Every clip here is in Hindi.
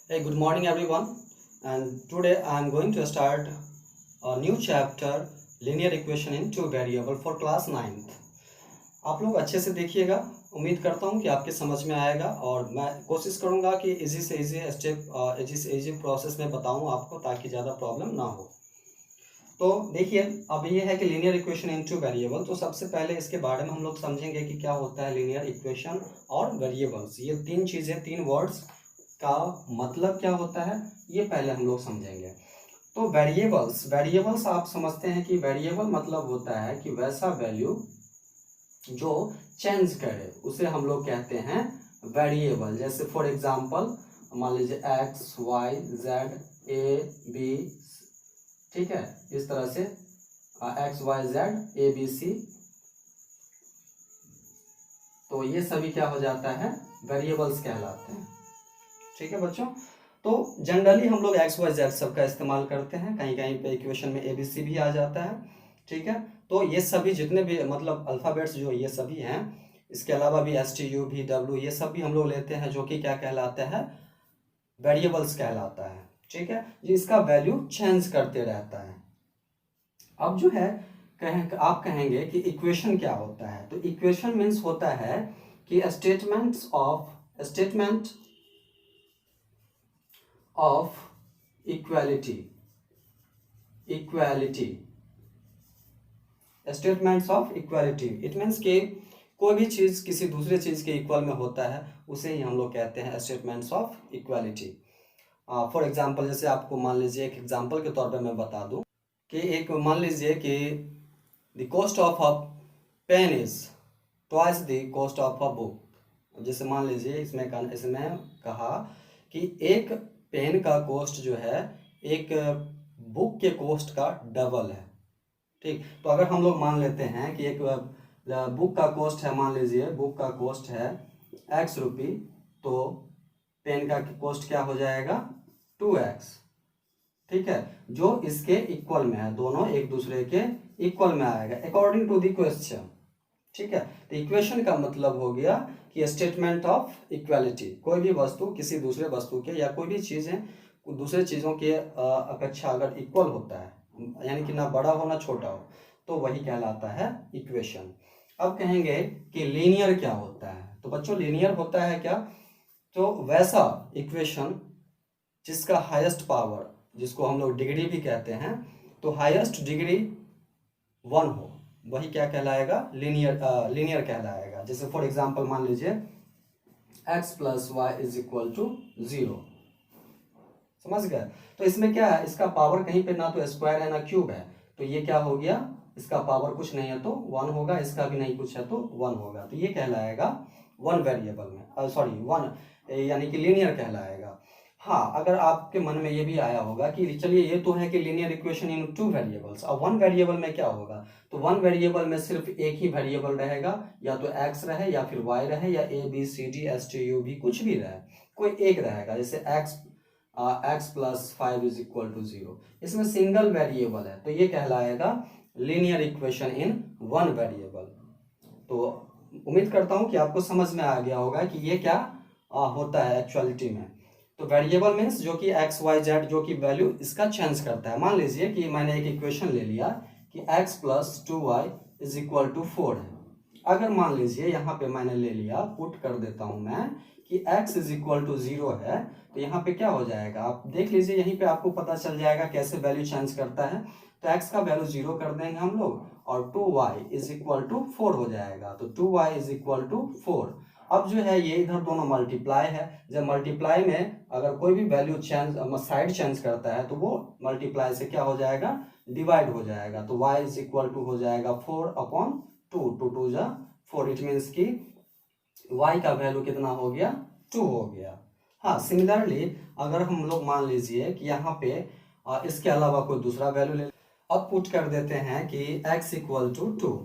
Hey, good morning everyone. And today I am going to start a new chapter linear equation in two variable for class 9th. आप लोग अच्छे से देखिएगा। उम्मीद करता हूँ कि आपके समझ में आएगा और मैं कोशिश करूँगा कि इजी से इजी स्टेप इजी से इजी प्रोसेस में बताऊँ आपको ताकि ज़्यादा प्रॉब्लम ना हो। तो देखिए, अब ये है कि लीनियर इक्वेशन इन टू वेरिएबल। तो सबसे पहले इसके बारे में हम लोग समझेंगे कि क्या होता है लीनियर इक्वेशन और वेरिएबल्स। ये तीन चीज़ें, तीन वर्ड्स का मतलब क्या होता है ये पहले हम लोग समझेंगे। तो वेरिएबल्स आप समझते हैं कि वेरिएबल मतलब होता है कि वैसा वैल्यू जो चेंज करे उसे हम लोग कहते हैं वेरिएबल। जैसे फॉर एग्जांपल मान लीजिए X Y Z A B, ठीक है, इस तरह से X Y Z A B C, तो ये सभी क्या हो जाता है, वेरिएबल्स कहलाते हैं। ठीक है बच्चों, तो जनरली हम लोग एक्स वाई जेड सबका इस्तेमाल करते हैं, कहीं कहीं पे इक्वेशन में ए बी सी भी आ जाता है। ठीक है, तो ये सभी जितने भी मतलब अल्फ़ाबेट्स जो ये सभी हैं, इसके अलावा भी एस टी यू भी डब्ल्यू, ये सब भी हम लोग लेते हैं जो कि क्या कहलाता है, वेरिएबल्स कहलाता है। ठीक है, ये इसका वैल्यू चेंज करते रहता है। अब जो है आप कहेंगे कि इक्वेशन क्या होता है, तो इक्वेशन मीन्स होता है कि statement of equality statements of equality. It means कि कोई भी चीज़ किसी दूसरे चीज़ के इक्वल में होता है उसे ही हम लोग कहते हैं statements of equality. For example, जैसे आपको मान लीजिए एक एग्जांपल के तौर पे मैं बता दूं कि एक मान लीजिए कि the cost of a pen is twice the cost of a book. जैसे मान लीजिए इसमें कहा कि एक पेन का कॉस्ट जो है एक बुक के कॉस्ट का डबल है। ठीक, तो अगर हम लोग मान लेते हैं कि एक बुक का कॉस्ट है, मान लीजिए बुक का कॉस्ट है एक्स रुपी, तो पेन का कॉस्ट क्या हो जाएगा 2x। ठीक है, जो इसके इक्वल में है, दोनों एक दूसरे के इक्वल में आएगा अकॉर्डिंग टू द क्वेश्चन। ठीक है, तो इक्वेशन का मतलब हो गया कि स्टेटमेंट ऑफ इक्वालिटी, कोई भी वस्तु किसी दूसरे वस्तु के या कोई भी चीज़ें दूसरे चीज़ों के अपेक्षा अगर इक्वल होता है, यानी कि ना बड़ा हो ना छोटा हो, तो वही कहलाता है इक्वेशन। अब कहेंगे कि लीनियर क्या होता है, तो बच्चों लीनियर होता है क्या, तो वैसा इक्वेशन जिसका हाईएस्ट पावर, जिसको हम लोग डिग्री भी कहते हैं, तो हाईएस्ट डिग्री 1 हो, वही क्या कहलाएगा, लीनियर कहलाएगा। जैसे फॉर एग्जांपल मान लीजिए x plus Y is equal to 0, समझ गए। तो इसमें क्या है, इसका पावर कहीं पे ना तो स्क्वायर है ना क्यूब है, तो ये क्या हो गया, इसका पावर कुछ नहीं है तो 1 होगा, इसका भी नहीं कुछ है तो 1 होगा, तो ये कहलाएगा वन वेरिएबल में, सॉरी वन यानी कि लीनियर कहलाएगा। हाँ, अगर आपके मन में ये भी आया होगा कि चलिए ये तो है कि लीनियर इक्वेशन इन टू वेरिएबल्स, अब वन वेरिएबल में क्या होगा, तो वन वेरिएबल में सिर्फ एक ही वेरिएबल रहेगा, या तो x रहे या फिर y रहे या a b c d s t u v कुछ भी रहे, कोई एक रहेगा। जैसे x plus 5 is equal to 0, इसमें सिंगल वेरिएबल है, तो ये कहलाएगा linear equation in one variable. तो उम्मीद करता हूँ कि आपको समझ में आ गया होगा कि ये क्या होता है एक्चुअलिटी में। तो वेरिएबल मीन्स जो कि एक्स वाई जेड, जो कि वैल्यू इसका चेंज करता है। मान लीजिए कि मैंने एक इक्वेशन ले लिया कि x plus 2y is equal to 4 है। अगर मान लीजिए यहाँ पे मैंने ले लिया, पुट कर देता हूँ मैं कि x इज इक्वल टू 0 है, तो यहाँ पे क्या हो जाएगा, आप देख लीजिए, यहीं पे आपको पता चल जाएगा कैसे वैल्यू चेंज करता है। तो x का वैल्यू 0 कर देंगे हम लोग और 2y इज इक्वल टू 4 हो जाएगा, तो 2y इज इक्वल टू 4। अब जो है ये इधर दोनों मल्टीप्लाई है, जब मल्टीप्लाई में अगर कोई भी वैल्यू चेंज साइड चेंज करता है तो वो मल्टीप्लाई से क्या हो जाएगा, डिवाइड हो जाएगा, तो y इज इक्वल टू हो जाएगा 4/2, 2 2 जा 4, इट मीन्स कि y का वैल्यू कितना हो गया, 2 हो गया। हाँ, सिमिलरली अगर हम लोग मान लीजिए कि यहाँ पे इसके अलावा कोई दूसरा वैल्यू ले, अब पुट कर देते हैं कि x इक्वल टू 2,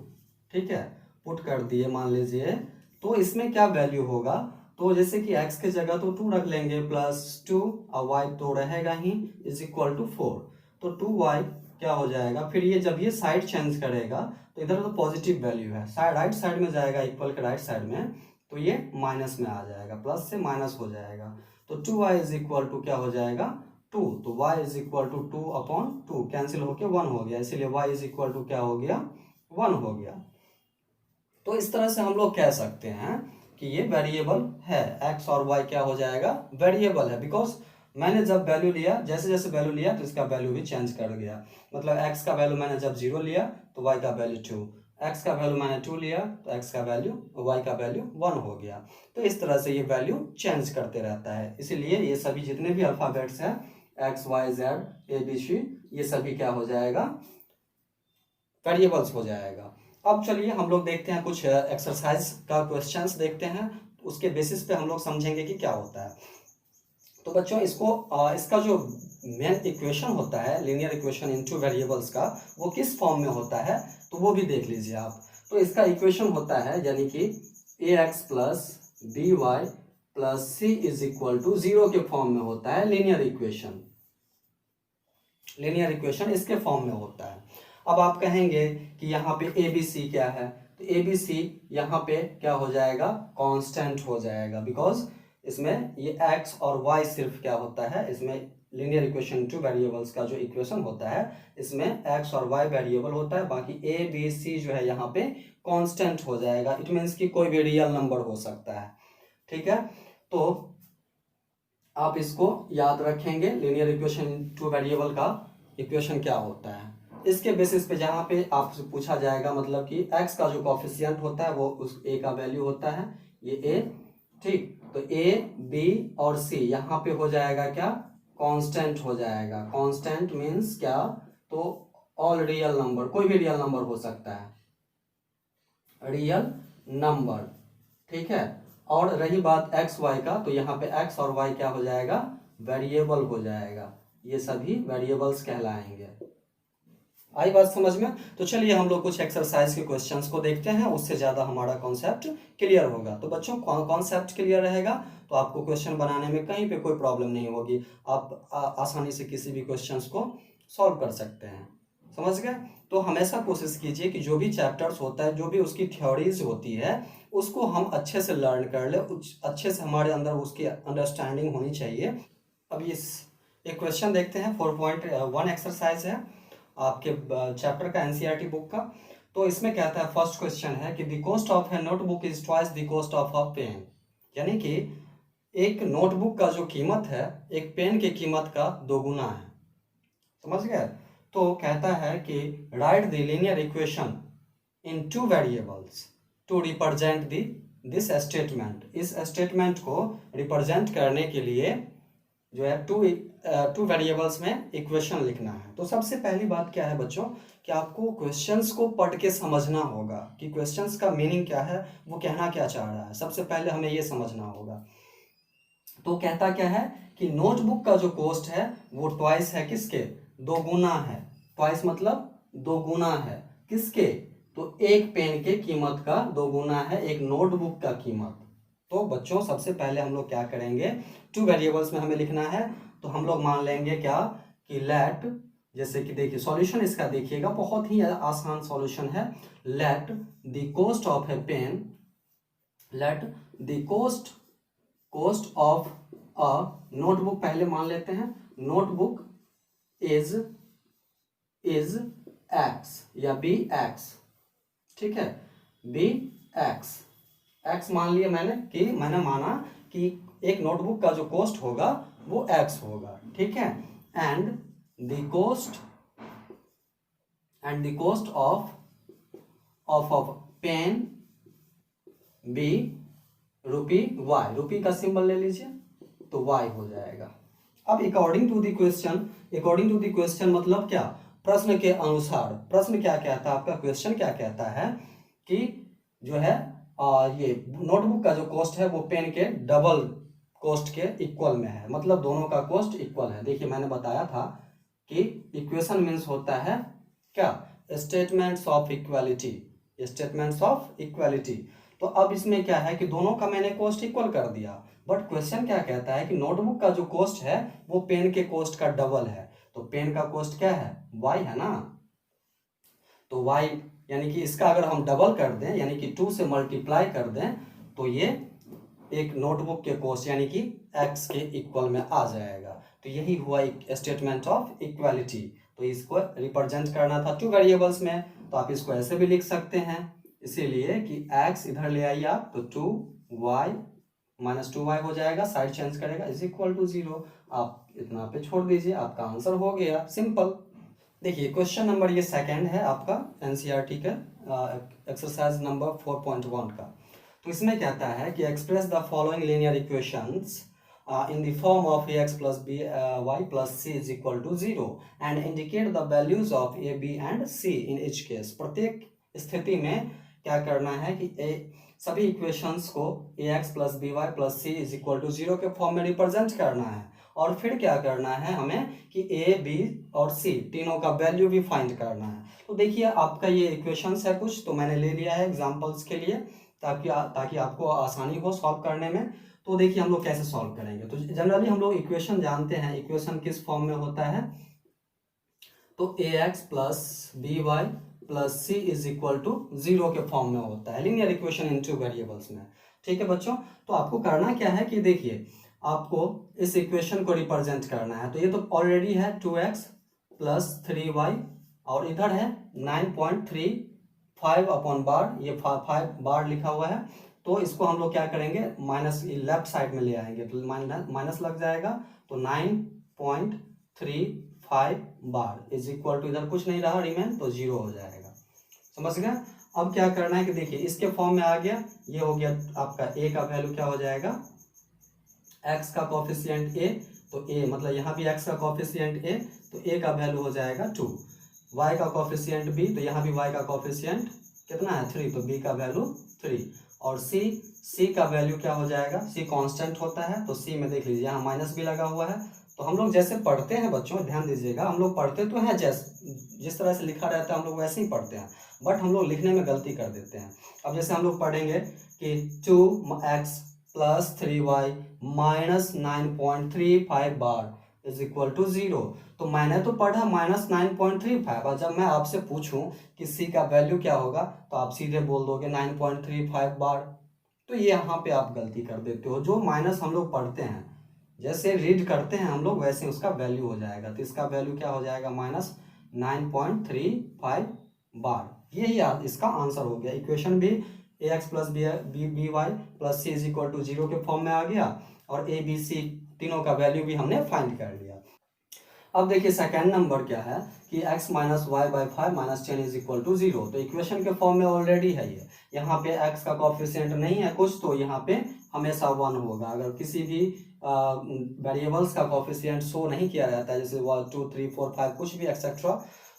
ठीक है, पुट कर दिए मान लीजिए, तो इसमें क्या वैल्यू होगा, तो जैसे कि x के जगह तो 2 रख लेंगे प्लस 2 और y तो रहेगा ही, इज इक्वल टू 4, तो 2y क्या हो जाएगा, फिर ये जब ये साइड चेंज करेगा तो इधर तो पॉजिटिव वैल्यू है, राइट साइड में जाएगा, इक्वल के राइट साइड में, तो ये माइनस में आ जाएगा, प्लस से माइनस हो जाएगा, तो 2y इज इक्वल टू क्या हो जाएगा 2, तो y is equal to 2/2 cancel होके 1 हो गया, इसीलिए y इज इक्वल टू क्या हो गया 1 हो गया। तो इस तरह से हम लोग कह सकते हैं कि ये वेरिएबल है, x और y क्या हो जाएगा वेरिएबल है, बिकॉज मैंने जब वैल्यू लिया, जैसे जैसे वैल्यू लिया तो इसका वैल्यू भी चेंज कर गया। मतलब x का वैल्यू मैंने जब 0 लिया तो y का वैल्यू 2, x का वैल्यू मैंने 2 लिया तो x का वैल्यू y का वैल्यू 1 हो गया। तो इस तरह से ये वैल्यू चेंज करते रहता है, इसीलिए ये सभी जितने भी अल्फ़ाबेट्स हैं x y z a b c ये सभी क्या हो जाएगा वेरिएबल्स हो जाएगा। अब चलिए हम लोग देखते हैं कुछ एक्सरसाइज का क्वेश्चंस देखते हैं, उसके बेसिस पे हम लोग समझेंगे कि क्या होता है। तो बच्चों इसका जो मेन इक्वेशन होता है लीनियर इक्वेशन इनटू वेरिएबल्स का, वो किस फॉर्म में होता है तो वो भी देख लीजिए आप। तो इसका इक्वेशन होता है यानी कि ax plus B Y plus C is equal to 0 के फॉर्म में होता है लीनियर इक्वेशन। लीनियर इक्वेशन इसके फॉर्म में होता है। अब आप कहेंगे कि यहाँ पे ए बी सी क्या है, तो ए बी सी यहाँ पे क्या हो जाएगा कांस्टेंट हो जाएगा, बिकॉज इसमें ये x और y सिर्फ क्या होता है, इसमें लीनियर इक्वेशन टू वेरिएबल्स का जो इक्वेशन होता है इसमें x और y वेरिएबल होता है, बाकी a b c जो है यहाँ पे कांस्टेंट हो जाएगा। इट मीन्स कि कोई भी रियल नंबर हो सकता है, ठीक है। तो आप इसको याद रखेंगे, लीनियर इक्वेशन टू वेरिएबल का इक्वेशन क्या होता है। इसके बेसिस पे जहाँ पे आपसे पूछा जाएगा मतलब कि x का जो कोफिशिएंट होता है वो उस a का वैल्यू होता है, ये a, ठीक। तो a b और c यहाँ पे हो जाएगा क्या कांस्टेंट हो जाएगा। कांस्टेंट मीन्स क्या, तो ऑल रियल नंबर, कोई भी रियल नंबर हो सकता है रियल नंबर, ठीक है। और रही बात x y का, तो यहाँ पे x और y क्या हो जाएगा वेरिएबल हो जाएगा, ये सभी वेरिएबल्स कहलाएंगे। आई बात समझ में। तो चलिए हम लोग कुछ एक्सरसाइज के क्वेश्चंस को देखते हैं, उससे ज़्यादा हमारा कॉन्सेप्ट क्लियर होगा। तो बच्चों कॉन्सेप्ट क्लियर रहेगा तो आपको क्वेश्चन बनाने में कहीं पे कोई प्रॉब्लम नहीं होगी, आप आसानी से किसी भी क्वेश्चंस को सॉल्व कर सकते हैं, समझ गए। तो हमेशा कोशिश कीजिए कि जो भी चैप्टर्स होता है, जो भी उसकी थ्योरीज होती है उसको हम अच्छे से लर्न कर ले, अच्छे से हमारे अंदर उसकी अंडरस्टैंडिंग होनी चाहिए। अब एक क्वेश्चन देखते हैं, 4.1 एक्सरसाइज है आपके चैप्टर का एनसीईआरटी बुक का। तो इसमें कहता है, फर्स्ट क्वेश्चन है कि the cost of a notebook is twice the cost of a pen, यानी कि एक नोटबुक का जो कीमत है एक पेन की कीमत का 2 गुना है, समझ गए। तो कहता है कि write the linear equation in 2 variables to represent this statement. इस स्टेटमेंट को रिप्रेजेंट करने के लिए जो है टू वेरिएबल्स में इक्वेशन लिखना है। तो सबसे पहली बात क्या है बच्चों कि आपको क्वेश्चंस को पढ़ के समझना होगा कि क्वेश्चंस का मीनिंग क्या है, वो कहना क्या चाह रहा है, सबसे पहले हमें ये समझना होगा। तो कहता क्या है कि नोटबुक का जो कॉस्ट है वो ट्वाइस है, किसके 2 गुना है। ट्वाइस मतलब 2 गुना है, किसके, तो एक पेन के कीमत का 2 गुना है एक नोटबुक का कीमत। तो बच्चों सबसे पहले हम लोग क्या करेंगे, 2 वेरिएबल्स में हमें लिखना है, तो हम लोग मान लेंगे क्या कि लेट, जैसे कि देखिए सॉल्यूशन इसका देखिएगा, बहुत ही आसान सॉल्यूशन है। Let the cost of a pen, let the cost of a notebook, पहले मान लेते हैं नोटबुक इज एक्स या बी एक्स, ठीक है, बी एक्स, एक्स मान लिया मैंने कि मैंने माना कि एक नोटबुक का जो कॉस्ट होगा वो एक्स होगा, ठीक है। And the cost of pen be rupee Y, rupee का सिंबल ले लीजिए तो वाई हो जाएगा। अब अकॉर्डिंग टू द क्वेश्चन मतलब क्या, प्रश्न के अनुसार। प्रश्न क्या कहता है आपका, क्वेश्चन क्या कहता है कि जो है ये नोटबुक का जो कॉस्ट है वो पेन के डबल कॉस्ट के इक्वल में है, मतलब दोनों का कॉस्ट इक्वल है। देखिए मैंने बताया था कि इक्वेशन मीन्स होता है क्या, statements of equality, statements of equality. तो अब इसमें क्या है कि दोनों का मैंने कॉस्ट इक्वल कर दिया, बट क्वेश्चन क्या कहता है कि नोटबुक का जो कॉस्ट है वो पेन के कॉस्ट का डबल है। तो पेन का कॉस्ट क्या है, वाई है ना, तो वाई यानी कि इसका अगर हम डबल कर दें यानी कि 2 से मल्टीप्लाई कर दें तो ये एक नोटबुक के कॉस्ट यानी कि x के इक्वल में आ जाएगा। तो यही हुआ एक स्टेटमेंट ऑफ इक्वालिटी। तो इसको रिप्रेजेंट करना था 2 वेरिएबल्स में, तो आप इसको ऐसे भी लिख सकते हैं, इसीलिए कि x इधर ले आइए आप, तो 2y माइनस 2y हो जाएगा, साइड चेंज करेगा, इज इक्वल टू 0। आप इतना पे छोड़ दीजिए, आपका आंसर हो गया, सिंपल। देखिए क्वेश्चन नंबर ये सेकंड है आपका एनसीईआरटी का एक्सरसाइज नंबर 4.1 का। तो इसमें कहता है कि express the following linear equations in the form of ax plus by plus c is equal to 0 and indicate the values of a, b and c in each case। प्रत्येक स्थिति में क्या करना है कि सभी इक्वेशंस को ax plus by plus c is equal to 0 के फॉर्म में रिप्रेजेंट करना है, और फिर क्या करना है हमें कि a, b और c तीनों का वैल्यू भी फाइंड करना है। तो देखिए आपका ये इक्वेशंस है कुछ, तो मैंने ले लिया है एग्जांपल्स के लिए ताकि आपको आसानी हो सॉल्व करने में। तो देखिए हम लोग कैसे सॉल्व करेंगे। तो जनरली हम लोग इक्वेशन जानते हैं, इक्वेशन किस फॉर्म में होता है, तो ax plus by plus c is equal to 0 के फॉर्म में होता है, लीनियर इक्वेशन इन 2 वेरिएबल्स में। ठीक है बच्चों, तो आपको करना क्या है कि देखिए आपको इस इक्वेशन को रिप्रेजेंट करना है। तो ये तो ऑलरेडी है 2x प्लस 3y और इधर है 9.35 अपॉन बार, ये 5 बार लिखा हुआ है। तो इसको हम लोग क्या करेंगे, माइनस लेफ्ट साइड में ले आएंगे, तो माइनस लग जाएगा, तो 9.35 बार इज इक्वल टू, इधर कुछ नहीं रहा रिमेन, तो 0 हो जाएगा। समझ गए। अब क्या करना है कि देखिए इसके फॉर्म में आ गया, ये हो गया आपका a का वैल्यू क्या हो जाएगा, x का कोफिशिएंट a, तो a मतलब यहाँ भी x का कोफिशिएंट a, तो a का वैल्यू हो जाएगा 2, y का कोफिशिएंट b, तो यहाँ भी y का कोफिशिएंट कितना है 3, तो b का वैल्यू 3, और c का वैल्यू क्या हो जाएगा, c कांस्टेंट होता है, तो c में देख लीजिए यहाँ माइनस भी लगा हुआ है। तो हम लोग जैसे पढ़ते हैं बच्चों, ध्यान दीजिएगा, हम लोग पढ़ते तो हैं जिस तरह से लिखा रहता है हम लोग वैसे ही पढ़ते हैं, बट हम लोग लिखने में गलती कर देते हैं। अब जैसे हम लोग पढ़ेंगे कि 2x प्लस 3y माइनस 9.35 बार इज इक्वल टू 0। तो मैंने तो पढ़ा माइनस 9.35, और जब मैं आपसे पूछूं कि c का वैल्यू क्या होगा, तो आप सीधे बोल दोगे 9.35 बार। तो ये यहाँ पे आप गलती कर देते हो, जो माइनस हम लोग पढ़ते हैं, जैसे रीड करते हैं हम लोग वैसे उसका वैल्यू हो जाएगा। तो इसका वैल्यू क्या हो जाएगा, माइनस 9.35 बार। यही इसका आंसर हो गया। इक्वेशन भी ax plus B Y plus C is equal to 0 के फॉर्म में आ गया, और ए बी सी तीनों का वैल्यू भी हमने फाइंड कर लिया। अब देखिए सेकेंड नंबर क्या है कि x minus Y by 5 minus 10 is equal to 0। तो इक्वेशन के फॉर्म में ऑलरेडी है ये, यहाँ पे x का कोफिशिएंट नहीं है कुछ, तो यहाँ पे हमेशा 1 होगा। अगर किसी भी वेरिएबल्स का कोफिशिएंट शो नहीं किया रहता है, जैसे 1 2 3 4 5 कुछ भी एक्सेट्रा,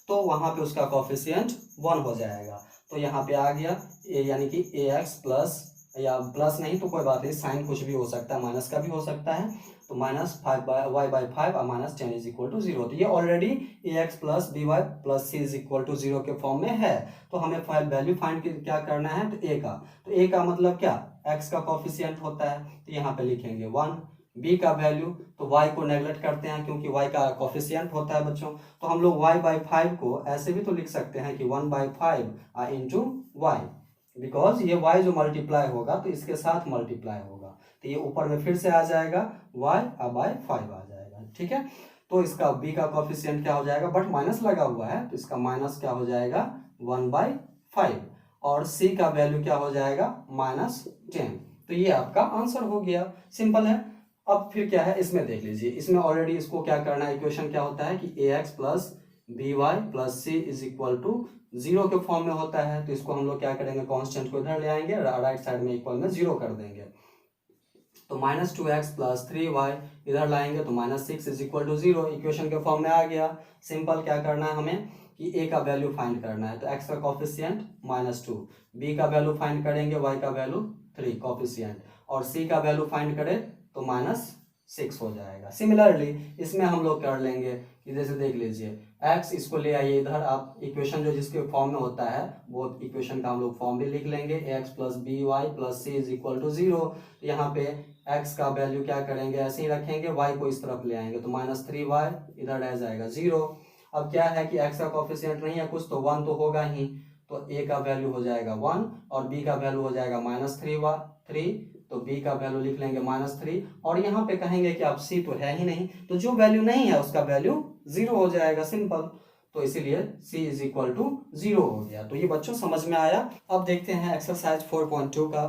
तो वहाँ पे उसका कोफिशिएंट 1 हो जाएगा। तो यहाँ पे आ गया यानी कि ax प्लस, या प्लस नहीं तो कोई बात नहीं, साइन कुछ भी हो सकता है, माइनस का भी हो सकता है, तो माइनस 5 वाई बाई 5 और माइनस 10 इज इक्वल टू 0। तो ये already ax plus B Y plus C is equal to 0 के फॉर्म में है। तो हमें वैल्यू फाइंड क्या करना है, तो a का, तो a का मतलब क्या, x का कोफिशिएंट होता है, तो यहाँ पे लिखेंगे 1। b का वैल्यू, तो y को नेगलेक्ट करते हैं क्योंकि y का कोफिशिएंट होता है बच्चों, तो हम लोग y बाई 5 को ऐसे भी तो लिख सकते हैं कि 1 बाई 5 इंटू वाई, बिकॉज ये y जो मल्टीप्लाई होगा तो इसके साथ मल्टीप्लाई होगा, तो ये ऊपर में फिर से आ जाएगा y बाई 5 आ जाएगा। ठीक है, तो इसका b का कोफिशिएंट क्या हो जाएगा, बट माइनस लगा हुआ है, तो इसका माइनस क्या हो जाएगा 1 बाई 5, और c का वैल्यू क्या हो जाएगा माइनस 10। तो ये आपका आंसर हो गया, सिंपल है। अब फिर क्या है इसमें देख लीजिए, इसमें ऑलरेडी इसको क्या करना है, इक्वेशन क्या होता है कि ax plus B Y plus C is equal to 0 के फॉर्म में होता है। तो इसको हम लोग क्या करेंगे, कांस्टेंट को इधर ले आएंगे, राइट साइड में इक्वल में 0 कर देंगे, तो माइनस 2x प्लस 3y इधर लाएंगे, तो minus 6 is equal to 0 equation के फॉर्म में आ गया। सिंपल क्या करना है हमें कि a का वैल्यू फाइंड करना है, तो x का कोफिशिएंट -2, b का वैल्यू फाइंड करेंगे, y का वैल्यू 3 कोफिशिएंट, और c का वैल्यू फाइंड करें तो -6 हो जाएगा। सिमिलरली इसमें हम लोग कर लेंगे कि जैसे देख लीजिए x, इसको ले आइए इधर, आप इक्वेशन जो जिसके फॉर्म में होता है वो इक्वेशन का हम लोग फॉर्म भी लिख लेंगे, ax plus B Y plus C is equal to 0। तो यहाँ पे x का वैल्यू क्या करेंगे, ऐसे ही रखेंगे, y को इस तरफ ले आएंगे, तो -3y इधर रह जाएगा 0। अब क्या है कि x का कोफिशिएंट नहीं है कुछ, तो 1 तो होगा ही, तो a का वैल्यू हो जाएगा 1 और b का वैल्यू हो जाएगा -3 तो b का वैल्यू लिख लेंगे -3, और यहाँ पे कहेंगे कि अब c तो है ही नहीं, तो जो वैल्यू नहीं है उसका वैल्यू 0 हो जाएगा, सिंपल। तो इसीलिए c इज इक्वल टू 0 हो गया। तो ये बच्चों समझ में आया। अब देखते हैं एक्सरसाइज 4.2 का,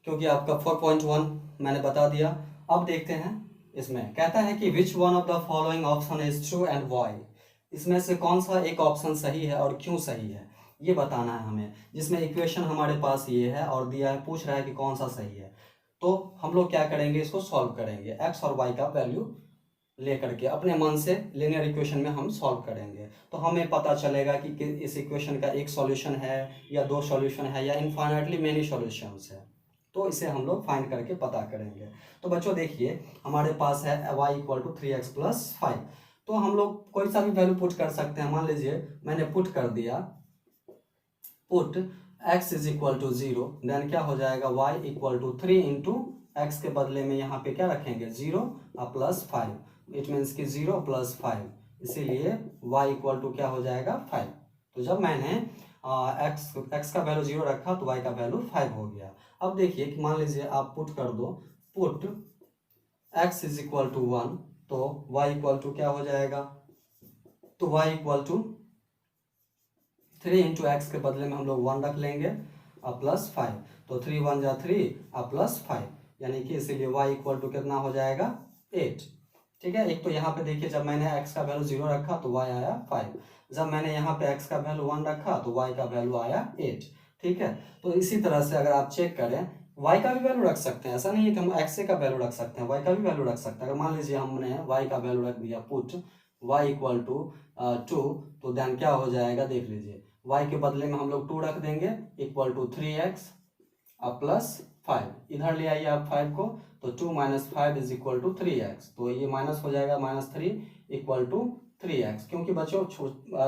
क्योंकि आपका 4.1 मैंने बता दिया। अब देखते हैं, इसमें कहता है कि which one of the following option is true and why. इसमें से कौन सा एक ऑप्शन सही है और क्यों सही है, ये बताना है हमें। जिसमें इक्वेशन हमारे पास ये है और दिया है, पूछ रहा है कि कौन सा सही है। तो हम लोग क्या करेंगे, इसको सॉल्व करेंगे। एक्स और वाई का वैल्यू लेकर के अपने मन से लीनियर इक्वेशन में हम सॉल्व करेंगे, तो हमें पता चलेगा कि इस इक्वेशन का एक सॉल्यूशन है या दो सॉल्यूशन है या इनफाइनाइटली मेनी सॉल्यूशंस है। तो इसे हम लोग फाइंड करके पता करेंगे। तो बच्चों देखिए, हमारे पास है y इक्वल टू 3x + 5। तो हम लोग कोई सा भी वैल्यू पुट कर सकते हैं। मान लीजिए मैंने पुट कर दिया, put x is equal to 0, then क्या हो जाएगा, y equal to 3 into x के बदले में यहाँ पे क्या रखेंगे, 0 प्लस 5। इट मीन्स कि 0 + 5, इसीलिए y इक्वल टू क्या हो जाएगा, 5। तो जब मैंने x का वैल्यू 0 रखा तो y का वैल्यू 5 हो गया। अब देखिए कि मान लीजिए आप पुट कर दो, put x is equal to 1, तो y इक्वल टू क्या हो जाएगा, तो y equal to 3 into x के बदले में हम लोग 1 रख लेंगे प्लस 5। तो 3 1 जा 3 प्लस 5, यानी कि इसीलिए y इक्वल टू कितना हो जाएगा, 8। ठीक है। एक तो यहाँ पे देखिए, जब मैंने x का वैल्यू 0 रखा तो y आया 5, जब मैंने यहाँ पे x का वैल्यू 1 रखा तो y का वैल्यू आया 8। ठीक है। तो इसी तरह से अगर आप चेक करें, y का भी वैल्यू रख सकते हैं, ऐसा नहीं है कि हम x का वैल्यू रख सकते हैं, y का भी वैल्यू रख सकते हैं। अगर मान लीजिए हमने y का वैल्यू रख दिया, पुट y इक्वल टू 2, तो देन क्या हो जाएगा, देख लीजिए, y के बदले में हम लोग 2 रख देंगे इक्वल टू 3x प्लस 5। इधर ले आइए आप 5 को, तो 2 - 5 इज इक्वल टू 3x। तो ये माइनस हो जाएगा, -3 इक्वल टू 3x। क्योंकि बच्चों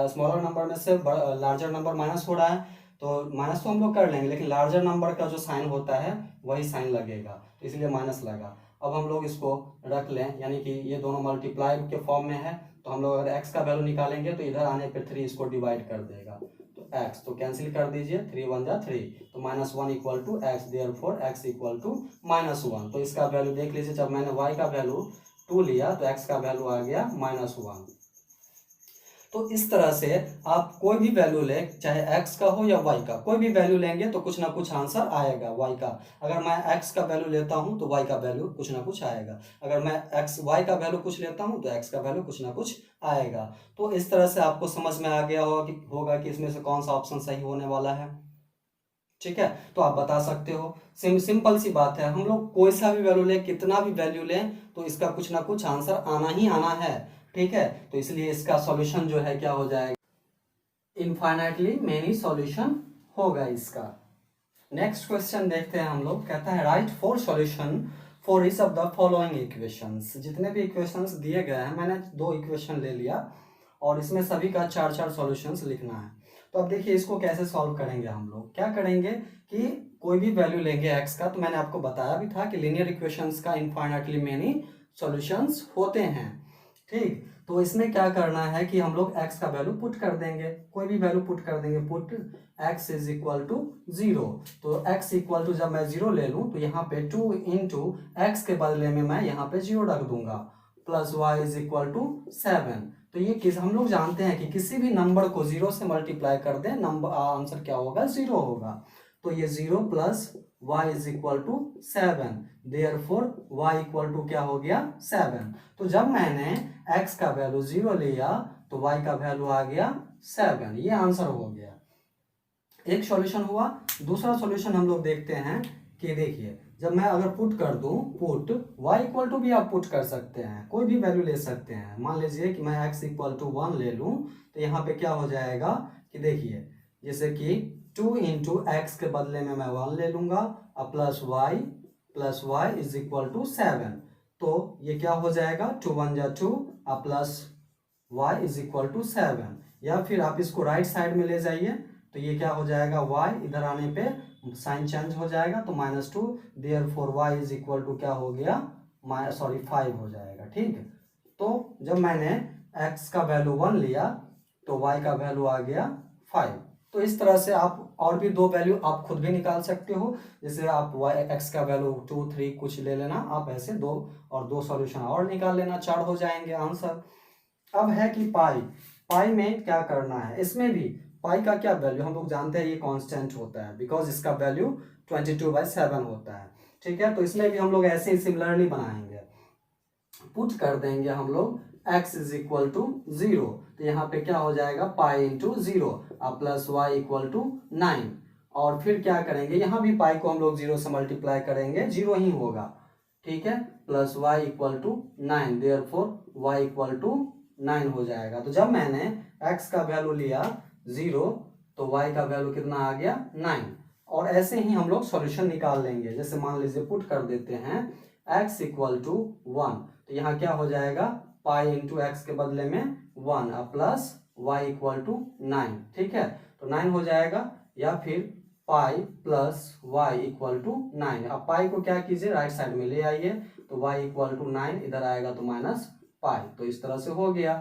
स्मॉलर नंबर में से लार्जर नंबर माइनस हो रहा है, तो माइनस तो हम लोग कर लेंगे, लेकिन लार्जर नंबर का जो साइन होता है वही साइन लगेगा, तो इसलिए माइनस लगा। अब हम लोग इसको रख लें, यानी कि ये दोनों मल्टीप्लाई के फॉर्म में है, तो हम लोग अगर x का वैल्यू निकालेंगे तो इधर आने पे 3 इसको डिवाइड कर देगा, तो x तो कैंसिल कर दीजिए, 3 1 जा 3, तो -1 equal to x, therefore x equal to -1। तो इसका वैल्यू देख लीजिए, जब मैंने y का वैल्यू 2 लिया तो x का वैल्यू आ गया -1। तो इस तरह से आप कोई भी वैल्यू ले, चाहे x का हो या y का, कोई भी वैल्यू लेंगे तो कुछ ना कुछ आंसर आएगा y का। अगर मैं x का वैल्यू लेता हूं तो y का वैल्यू कुछ ना कुछ आएगा, अगर मैं y का वैल्यू कुछ लेता हूं तो x का वैल्यू कुछ ना कुछ आएगा। तो इस तरह से आपको समझ में आ गया होगा कि इसमें से कौन सा ऑप्शन सही होने वाला है। ठीक है। तो आप बता सकते हो, सिंपल सी बात है, हम लोग कोई सा भी वैल्यू लें, कितना भी वैल्यू लें, तो इसका कुछ ना कुछ आंसर आना ही आना है। ठीक है। तो इसलिए इसका सॉल्यूशन जो है क्या हो जाएगा, इनफाइनाइटली मेनी सॉल्यूशन होगा इसका। नेक्स्ट क्वेश्चन देखते हैं हम लोग। कहता है right 4 solution for each of the following equations. जितने भी इक्वेशंस दिए गए हैं, मैंने 2 इक्वेशन ले लिया और इसमें सभी का 4-4 सॉल्यूशंस लिखना है। तो अब देखिए इसको कैसे सॉल्व करेंगे। हम लोग क्या करेंगे कि कोई भी वैल्यू लेंगे x का, तो मैंने आपको बताया भी था कि लीनियर इक्वेशंस का इनफाइनाइटली मेनी सॉल्यूशंस होते हैं। ठीक। तो इसमें क्या करना है कि हम लोग x का वैल्यू पुट कर देंगे, कोई भी वैल्यू पुट कर देंगे, put x is equal to 0। तो x इक्वल टू जब मैं 0 ले लूं तो यहाँ पे 2 इंटू एक्स के बदले में मैं यहाँ पे 0 रख दूंगा, plus y is equal to 7। तो ये हम लोग जानते हैं कि किसी भी नंबर को 0 से मल्टीप्लाई कर दें, नंबर आंसर क्या होगा, 0 होगा। तो ये 0 plus y is equal to 7, therefore y equal to क्या हो गया, 7। तो जब मैंने x का वैल्यू 0 लिया तो y का वैल्यू आ गया 7, ये आंसर हो गया। एक सॉल्यूशन हुआ। दूसरा सॉल्यूशन हम लोग देखते हैं कि देखिए, जब मैं अगर पुट कर दूं, पुट y इक्वल टू भी आप पुट कर सकते हैं, कोई भी वैल्यू ले सकते हैं। मान लीजिए कि मैं x इक्वल टू 1 ले लूं, तो यहाँ पे क्या हो जाएगा कि देखिए, जैसे कि 2 इंटू एक्स के बदले में मैं 1 ले लूंगा plus y is equal to 7। तो ये क्या हो जाएगा, 2 1 जा 2 plus y is equal to 7। या फिर आप इसको राइट साइड में ले जाइए, तो ये क्या हो जाएगा, y इधर आने पे साइन चेंज हो जाएगा, तो -2, therefore y is equal to क्या हो गया, 5 हो जाएगा। ठीक। तो जब मैंने x का वैल्यू 1 लिया तो y का वैल्यू आ गया 5। तो इस तरह से आप और भी दो वैल्यू आप खुद भी निकाल सकते हो। जैसे आप x का वैल्यू 2 3 कुछ ले लेना, आप ऐसे दो और दो सॉल्यूशन और निकाल लेना, 4 हो जाएंगे आंसर। अब है कि पाई में क्या करना है। इसमें भी पाई का क्या वैल्यू, हम लोग जानते हैं ये कांस्टेंट होता है, बिकॉज इसका वैल्यू 22/7 होता है। ठीक है, तो इसमें भी हम लोग ऐसे ही सिमिलरली बनाएंगे, पुट कर देंगे हम लोग x इज इक्वल टू 0, तो यहाँ पे क्या हो जाएगा pi into 0 plus y equal to 9। और फिर क्या करेंगे, यहाँ भी पाई को हम लोग 0 से मल्टीप्लाई करेंगे, 0 ही होगा। ठीक है, plus y equal to 9, therefore y equal to 9 हो जाएगा। तो जब मैंने x का वैल्यू लिया 0 तो y का वैल्यू कितना आ गया 9। और ऐसे ही हम लोग सॉल्यूशन निकाल लेंगे। जैसे मान लीजिए पुट कर देते हैं x इक्वल टू 1, तो यहाँ क्या हो जाएगा पाई इंटू एक्स के बदले में 1 प्लस वाई इक्वल टू 9। ठीक है, तो 9 हो जाएगा, या फिर pi plus y equal to 9। अब पाई को क्या कीजिए राइट साइड में ले आइए, तो वाई इक्वल टू 9 इधर आएगा तो माइनस पाई, तो इस तरह से हो गया।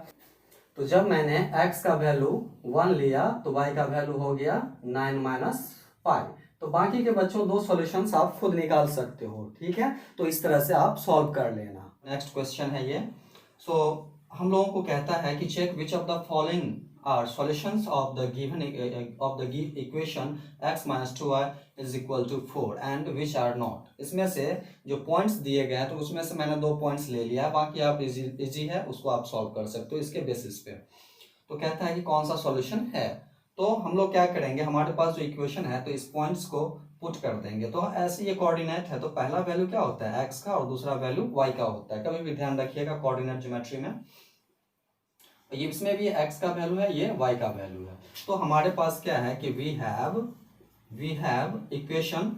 तो जब मैंने x का वैल्यू 1 लिया तो y का वैल्यू हो गया 9 माइनस पाई। तो बाकी के बच्चों दो सॉल्यूशंस आप खुद निकाल सकते हो। ठीक है, तो इस तरह से आप सॉल्व कर लेना। नेक्स्ट क्वेश्चन है ये। सो हम लोगों को कहता है कि check which of the following are solutions of the given equation x minus 2y is equal to 4 and which are not. इसमें से जो पॉइंट्स दिए गए हैं तो उसमें से मैंने 2 पॉइंट्स ले लिया, बाकी आप इजी है उसको आप सॉल्व कर सकते हो इसके बेसिस पे। तो कहता है कि कौन सा सॉल्यूशन है, तो हम लोग क्या करेंगे, हमारे पास जो इक्वेशन है तो इस पॉइंट्स को पुट कर देंगे। तो ऐसे ये कोऑर्डिनेट है, तो पहला वैल्यू क्या होता है x का और दूसरा वैल्यू y का होता है। कभी भी ध्यान रखिएगा कोऑर्डिनेट ज्योमेट्री में, ये इसमें भी x का वैल्यू है, ये y का वैल्यू है। तो हमारे पास क्या है कि we have equation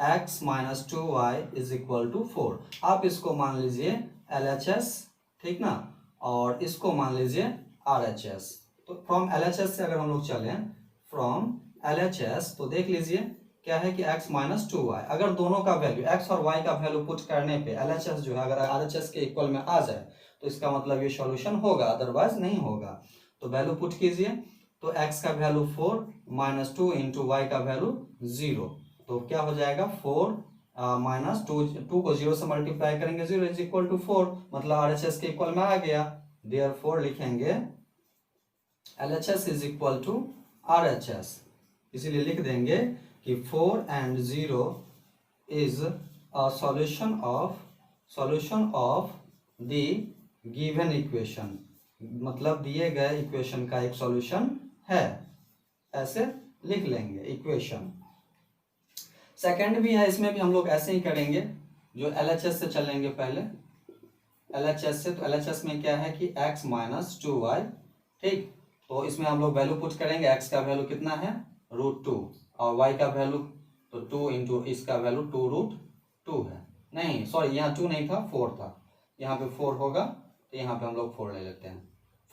x minus 2y is equal to 4। आप इसको मान लीजिए LHS, ठीक ना, और इसको मान लीजिए RHS। तो फ्रॉम LHS से अगर हम लोग चलें, फ्रॉम LHS तो देख लीजिए क्या है कि x माइनस 2y, अगर दोनों का वैल्यू x और y का वैल्यू पुट करने पे LHS जो है अगर RHS के इक्वल में आ जाए तो इसका मतलब ये सॉल्यूशन होगा, अदरवाइज नहीं होगा। तो वैल्यू पुट कीजिए, तो x का वैल्यू 4 माइनस 2 इंटू वाई का वैल्यू 0, तो क्या हो जाएगा 4 माइनस 2 को 0 से मल्टीप्लाई करेंगे 0 इज इक्वल टू 4, मतलब RHS के इक्वल में आ गया। देयरफॉर लिखेंगे LHS is equal to RHS, इसीलिए लिख देंगे कि 4 and 0 is a solution of the given equation, मतलब दिए गए इक्वेशन का एक सॉल्यूशन है, ऐसे लिख लेंगे इक्वेशन। सेकंड भी है, इसमें भी हम लोग ऐसे ही करेंगे, जो LHS से चलेंगे पहले LHS से। तो LHS में क्या है कि x माइनस 2y, ठीक, तो इसमें हम लोग वैल्यू पुट करेंगे। x का वैल्यू कितना है √2 और y का वैल्यू तो 2 इंटू इसका वैल्यू 2√2 है, नहीं सॉरी यहाँ 2 नहीं था 4 था, यहाँ पे 4 होगा, तो यहाँ पे हम लोग 4 ले लेते हैं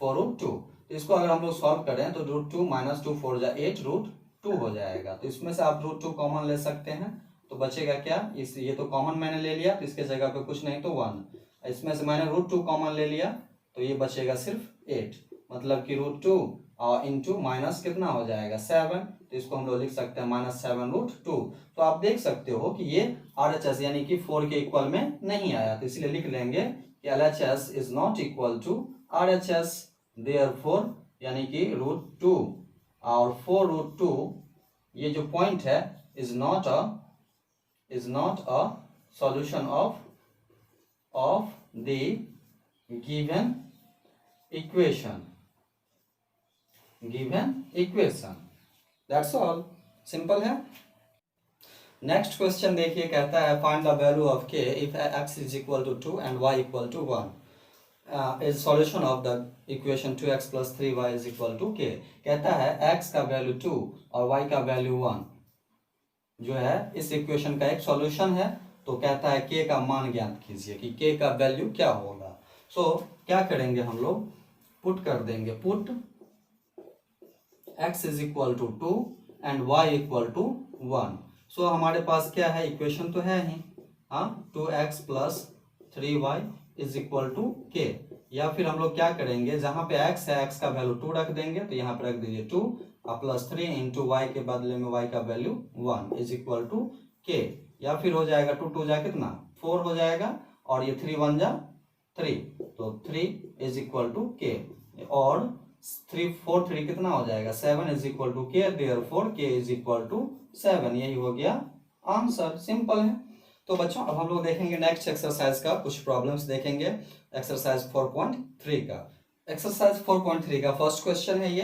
4√2। तो इसको अगर हम लोग सॉल्व करें तो √2 माइनस 2 4 जा 8√2 हो जाएगा। तो इसमें से आप √2 कॉमन ले सकते हैं, तो बचेगा क्या, इस ये तो कॉमन मैंने ले लिया तो इसके जगह पे कुछ नहीं तो 1, इसमें से मैंने √2 कॉमन ले लिया तो ये बचेगा सिर्फ 8, मतलब कि √2 और इंटू माइनस कितना हो जाएगा 7, तो इसको हम लोग लिख सकते हैं माइनस 7√2। तो आप देख सकते हो कि ये RHS यानी कि 4 के इक्वल में नहीं आया, तो इसलिए लिख लेंगे कि LHS is not equal to RHS, therefore यानी कि √2 और 4√2 ये जो पॉइंट है is not a solution of the given equation. That's all, simple है। नेक्स्ट क्वेश्चन देखिए, कहता है find the value of k if x is equal to 2 and y equal to 1 is solution of the equation 2x plus 3y is equal to k। कहता है x का वैल्यू 2 और y का वैल्यू 1 जो है इस इक्वेशन का एक सॉल्यूशन है। तो कहता है k का मान ज्ञात कीजिए कि k का वैल्यू क्या होगा। सो क्या करेंगे हम लोग, पुट कर देंगे, put x is equal to 2 and y equal to 1। So हमारे पास क्या है, इक्वेशन तो है ही, हाँ 2x plus 3y is equal to k। या फिर हम लोग क्या करेंगे, जहाँ पे x है x का वैल्यू 2 रख देंगे, तो यहाँ पे रख दीजिए 2 प्लस 3 इंटू वाई के बदले में वाई का वैल्यू 1 इज इक्वल टू के, या फिर हो जाएगा 2 2 जा कितना 4 हो जाएगा, और ये 3 1 जा 3, तो 3 इज इक्वल टू के, और 3 4 3 कितना हो जाएगा 7 इज इक्वल टू के, देयरफॉर के इज इक्वल टू 7। यही हो गया आंसर, सिंपल है। तो बच्चों अब हम लोग देखेंगे नेक्स्ट एक्सरसाइज का कुछ प्रॉब्लम्स देखेंगे। एक्सरसाइज 4.3 का, एक्सरसाइज 4.3 का फर्स्ट क्वेश्चन है, ये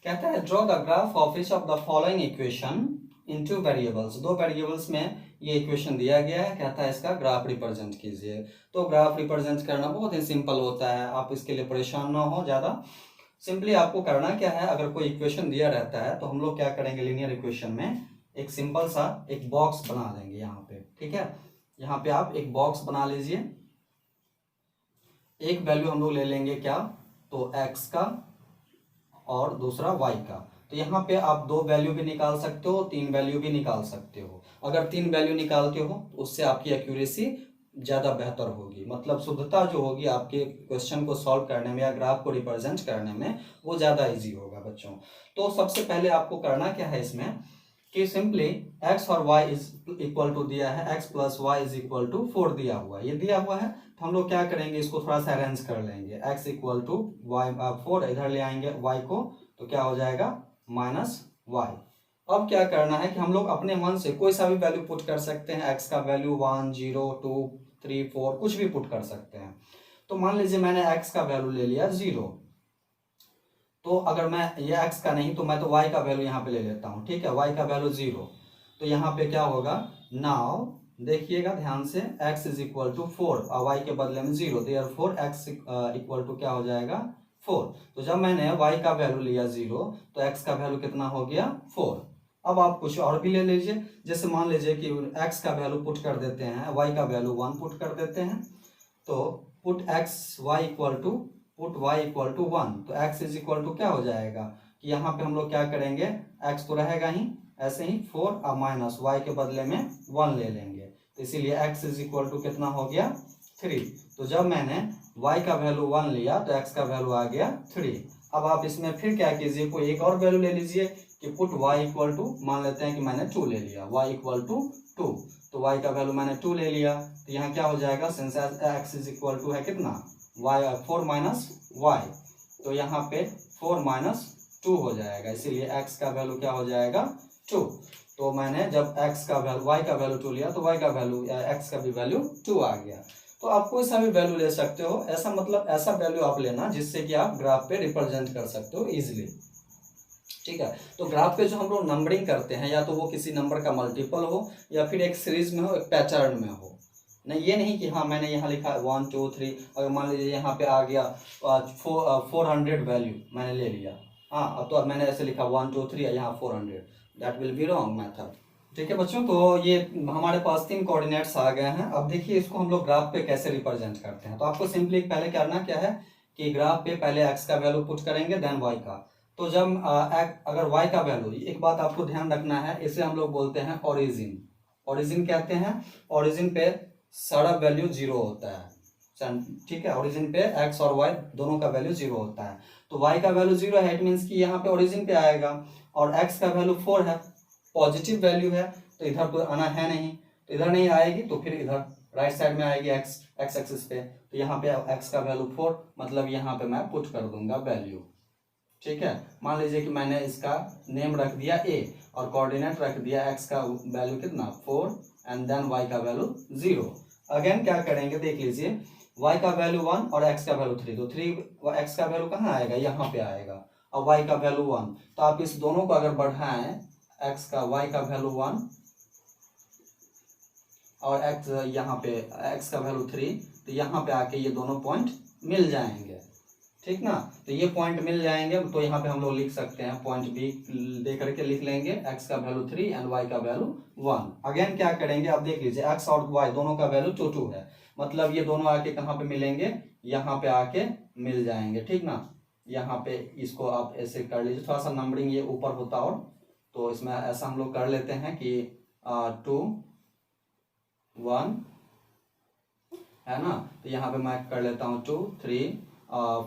कहता है draw the graph of each of the following equation in two variables. दो वेरिएबल्स में ये इक्वेशन दिया गया है, कहता है इसका ग्राफ रिप्रेजेंट कीजिए। तो ग्राफ रिप्रेजेंट करना बहुत ही सिंपल होता है, आप इसके लिए परेशान ना हो ज़्यादा। सिंपली आपको करना क्या है, अगर कोई इक्वेशन दिया रहता है तो हम लोग क्या करेंगे, लीनियर इक्वेशन में एक सिंपल सा एक बॉक्स बना देंगे यहाँ पे, ठीक है। यहाँ पे आप एक बॉक्स बना लीजिए, एक वैल्यू हम लोग ले लेंगे क्या, तो x का और दूसरा y का। तो यहाँ पे आप 2 वैल्यू भी निकाल सकते हो, 3 वैल्यू भी निकाल सकते हो। अगर 3 वैल्यू निकालते हो तो उससे आपकी एक्यूरेसी ज़्यादा बेहतर होगी, मतलब शुद्धता जो होगी आपके क्वेश्चन को सॉल्व करने में या ग्राफ को रिप्रेजेंट करने में वो ज़्यादा इजी होगा बच्चों। तो सबसे पहले आपको करना क्या है इसमें कि सिंपली x और y इज इक्वल टू दिया है, x plus Y is equal to 4 दिया हुआ है, ये दिया हुआ है। तो हम लोग क्या करेंगे, इसको थोड़ा सा अरेंज कर लेंगे, x इक्वल टू वाई 4 इधर ले आएंगे y को, तो क्या हो जाएगा माइनस वाई। अब क्या करना है कि हम लोग अपने मन से कोई सा भी वैल्यू पुट कर सकते हैं, x का वैल्यू 1 0 2 3 4 कुछ भी पुट कर सकते हैं। तो मान लीजिए मैंने x का वैल्यू ले लिया 0, तो अगर मैं ये x का नहीं तो मैं तो y का वैल्यू यहाँ पे ले लेता हूँ, ठीक है, y का वैल्यू 0। तो यहाँ पे क्या होगा, नाउ देखिएगा ध्यान से, x इज इक्वल टू 4 और y के बदले में 0, देयरफॉर x इक्वल टू क्या हो जाएगा 4। तो जब मैंने y का वैल्यू लिया 0 तो x का वैल्यू कितना हो गया 4। अब आप कुछ और भी ले लीजिए, जैसे मान लीजिए कि x का वैल्यू पुट कर देते हैं, y का वैल्यू 1 पुट कर देते हैं, तो पुट y इक्वल टू 1, तो x इज इक्वल टू क्या हो जाएगा कि यहाँ पे हम लोग क्या करेंगे, x तो रहेगा ही, ऐसे ही 4 और माइनस y के बदले में 1 ले लेंगे, तो इसीलिए x इज इक्वल टू कितना हो गया 3। तो जब मैंने y का वैल्यू 1 लिया तो x का वैल्यू आ गया 3। अब आप इसमें फिर क्या कीजिए, कोई एक और वैल्यू ले लीजिए कि पुट y इक्वल टू, मान लेते हैं कि मैंने 2 ले लिया, y इक्वल टू 2, तो y का वैल्यू मैंने 2 ले लिया, तो यहाँ क्या हो जाएगा, since x is equal to है कितना y 4 माइनस y, तो यहाँ पे 4 माइनस 2 हो जाएगा, इसीलिए x का वैल्यू क्या हो जाएगा 2। तो मैंने जब x का वैल्यू y का वैल्यू 2 लिया तो y का वैल्यू x का भी वैल्यू 2 आ गया। तो आप कोई सा भी वैल्यू ले सकते हो, ऐसा मतलब ऐसा वैल्यू आप लेना जिससे कि आप ग्राफ पे रिप्रेजेंट कर सकते हो इजीली, ठीक है। तो ग्राफ पे जो हम लोग नंबरिंग करते हैं, या तो वो किसी नंबर का मल्टीपल हो या फिर एक सीरीज में हो, एक पैटर्न में हो, नहीं ये नहीं कि हाँ मैंने यहाँ लिखा 1 2 3, अगर मान लीजिए यहाँ पे आ गया 400 वैल्यू मैंने ले लिया, हाँ अब तो मैंने ऐसे लिखा 1 2 3 यहाँ 400, that will be wrong method, ठीक है बच्चों। तो ये हमारे पास 3 कोऑर्डिनेट्स आ गए हैं। अब देखिए इसको हम लोग ग्राफ पे कैसे रिप्रेजेंट करते हैं। तो आपको सिंपली पहले करना क्या है कि ग्राफ पे पहले x का वैल्यू पुट करेंगे, देन y का। तो जब अगर y का वैल्यू, एक बात आपको ध्यान रखना है, इसे हम लोग बोलते हैं ओरिजिन, ओरिजिन कहते हैं, ओरिजिन पे सारा वैल्यू 0 होता है, ठीक है, ओरिजिन पे x और y दोनों का वैल्यू 0 होता है। तो y का वैल्यू 0 है, इट मीन्स कि यहाँ पे ओरिजिन पे आएगा, और x का वैल्यू 4 है, पॉजिटिव वैल्यू है, तो इधर तो आना है नहीं, तो इधर नहीं आएगी, तो फिर इधर राइट साइड में आएगी x एक्सिस पे, तो यहाँ पे x का वैल्यू 4, मतलब यहाँ पे मैं पुट कर दूंगा वैल्यू, ठीक है। मान लीजिए कि मैंने इसका नेम रख दिया a और कोऑर्डिनेट रख दिया x का वैल्यू कितना 4 एंड देन y का वैल्यू 0। अगेन क्या करेंगे, देख लीजिए y का वैल्यू 1 और x का वैल्यू 3, तो 3 x का वैल्यू कहाँ आएगा, यहाँ पे आएगा, और y का वैल्यू 1, तो आप इस दोनों को अगर बढ़ाएं, x का y का वैल्यू 1 और x यहाँ पे x का वैल्यू 3, तो यहाँ पे आके ये दोनों पॉइंट मिल जाएंगे, ठीक ना। तो ये पॉइंट मिल जाएंगे, तो यहाँ पे हम लोग लिख सकते हैं पॉइंट बी दे करके लिख लेंगे, x का वैल्यू 3 एंड y का वैल्यू 1। अगेन क्या करेंगे, अब देख लीजिए x और y दोनों का वैल्यू 2 2 है, मतलब ये दोनों आके कहाँ पे मिलेंगे, यहाँ पे आके मिल जाएंगे, ठीक ना। यहाँ पे इसको आप ऐसे कर लीजिए, थोड़ा सा नंबरिंग ये ऊपर होता, और तो इसमें ऐसा हम लोग कर लेते हैं कि 2 1 है ना, तो यहाँ पे मैं कर लेता हूँ 2 3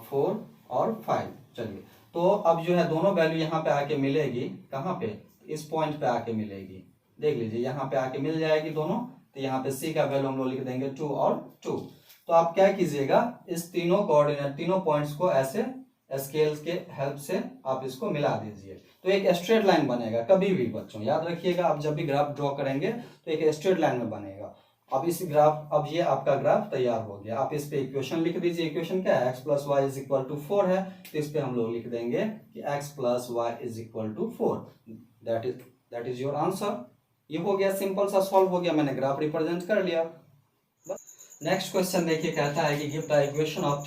4 और 5। चलिए तो अब जो है दोनों वैल्यू यहाँ पे आके मिलेगी, कहाँ पे, इस पॉइंट पे आके मिलेगी। देख लीजिए यहाँ पे आके मिल जाएगी दोनों, तो यहाँ पे सी का वैल्यू हम लोग लिख देंगे 2 और 2। तो आप क्या कीजिएगा, इस तीनों कोऑर्डिनेट तीनों पॉइंट्स को ऐसे स्केल के हेल्प से आप इसको मिला दीजिए, तो एक स्ट्रेट लाइन बनेगा। कभी भी बच्चों याद रखिएगा, आप जब भी ग्राफ ड्रॉ करेंगे तो एक स्ट्रेट लाइन में बनेगा। अब इस ग्राफ, अब ये आपका ग्राफ तैयार हो गया। आप इस पे इक्वेशन लिख दीजिए। इक्वेशन क्या है, x plus Y is equal to 4 है, तो इस पे हम लोग लिख देंगे कि x plus Y is equal to 4। That is your answer. ये हो गया, सिंपल सा सॉल्व हो गया, मैंने ग्राफ रिप्रेजेंट कर लिया। नेक्स्ट क्वेश्चन देखिए, कहता है कि give the equation of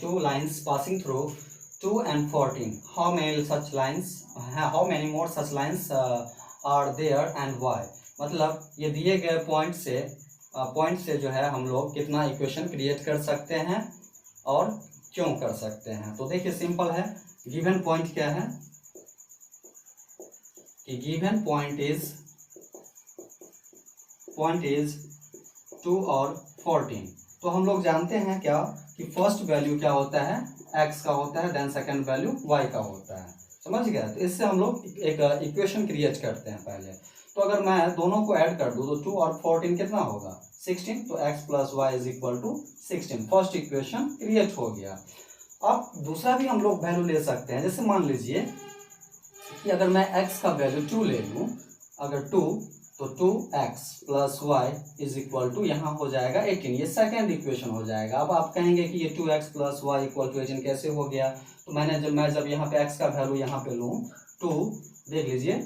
two lines passing through 2 and 14, how many more such lines are there and why। मतलब ये दिए गए पॉइंट से जो है हम लोग कितना इक्वेशन क्रिएट कर सकते हैं और क्यों कर सकते हैं। तो देखिए सिंपल है, गिवन पॉइंट क्या है कि गिवन पॉइंट इज 2 और 14। तो हम लोग जानते हैं क्या कि फर्स्ट वैल्यू क्या होता है, x का होता है, देन सेकंड वैल्यू y का होता है, समझ गया। तो इससे हम लोग एक इक्वेशन क्रिएट करते हैं पहले। तो अगर मैं दोनों को ऐड कर दूं तो 2 और 14 कितना होगा, 16। तो x plus Y is equal to 16, first equation create हो गया। अब दूसरा भी हम लोग वैल्यू ले सकते हैं, जैसे मान लीजिए कि अगर मैं x का वैल्यू 2 ले लूँ, अगर 2, तो 2x plus Y is equal to यहाँ हो जाएगा 18, ये सेकेंड इक्वेशन हो जाएगा। अब आप कहेंगे कि ये 2x plus y equal to 18 कैसे हो गया। तो मैं जब यहाँ पे x का वैल्यू यहाँ पे लूँ 2, देख लीजिए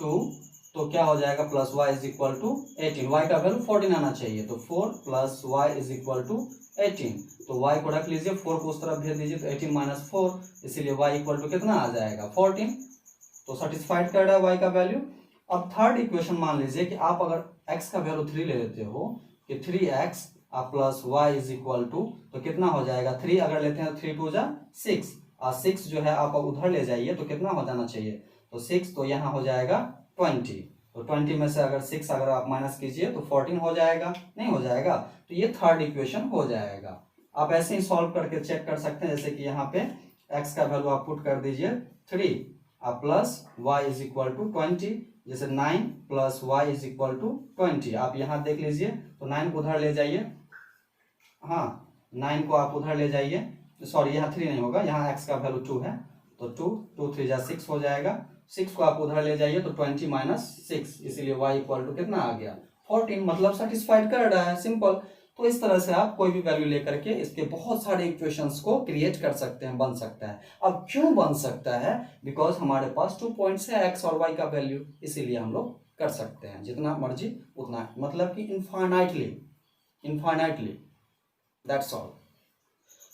2, तो क्या हो जाएगा, plus Y is equal to 18, y का वैल्यू 14 आना चाहिए, तो 4 plus Y is equal to 18। तो y को रख लीजिए, 4 को उस तरफ भेज दीजिए, तो 18 माइनस 4, इसीलिए y इक्वल टू कितना आ जाएगा, 14। तो सेटिस्फाइड कर रहा है y का वैल्यू। अब थर्ड इक्वेशन मान लीजिए कि आप अगर x का वैल्यू 3 ले लेते हो कि 3x plus Y is equal to, तो कितना हो जाएगा, 3 अगर लेते हैं तो 3 2 जा 6, और 6 जो है आप उधर ले जाइए तो कितना हो जाना चाहिए, तो 6, तो यहाँ हो जाएगा 20। तो 20 में से अगर 6 अगर आप माइनस कीजिए तो 14 हो जाएगा, नहीं हो जाएगा। तो ये थर्ड इक्वेशन हो जाएगा। आप ऐसे ही सॉल्व करके चेक कर सकते हैं, जैसे कि यहाँ पे x का वैल्यू आप पुट कर दीजिए 3 plus Y is equal to 20, जैसे 9 plus Y is equal to 20। आप यहाँ देख लीजिए, तो 9 को उधर ले जाइए, हाँ 9 को आप उधर ले जाइए, सॉरी यहाँ 3 नहीं होगा, यहाँ x का वैल्यू 2 है, तो 2 3 जा 6 हो जाएगा। 6 को आप उधर ले जाइए तो 20 माइनस 6, इसीलिए y इक्वल टू कितना आ गया, 14। मतलब सेटिस्फाइड कर रहा है, सिंपल। तो इस तरह से आप कोई भी वैल्यू लेकर के इसके बहुत सारे इक्वेशंस को क्रिएट कर सकते हैं, बन सकता है। अब क्यों बन सकता है, बिकॉज हमारे पास 2 पॉइंट्स है, x और y का वैल्यू, इसीलिए हम लोग कर सकते हैं जितना मर्जी उतना, मतलब कि इनफाइनाइटली, दैट्स ऑल।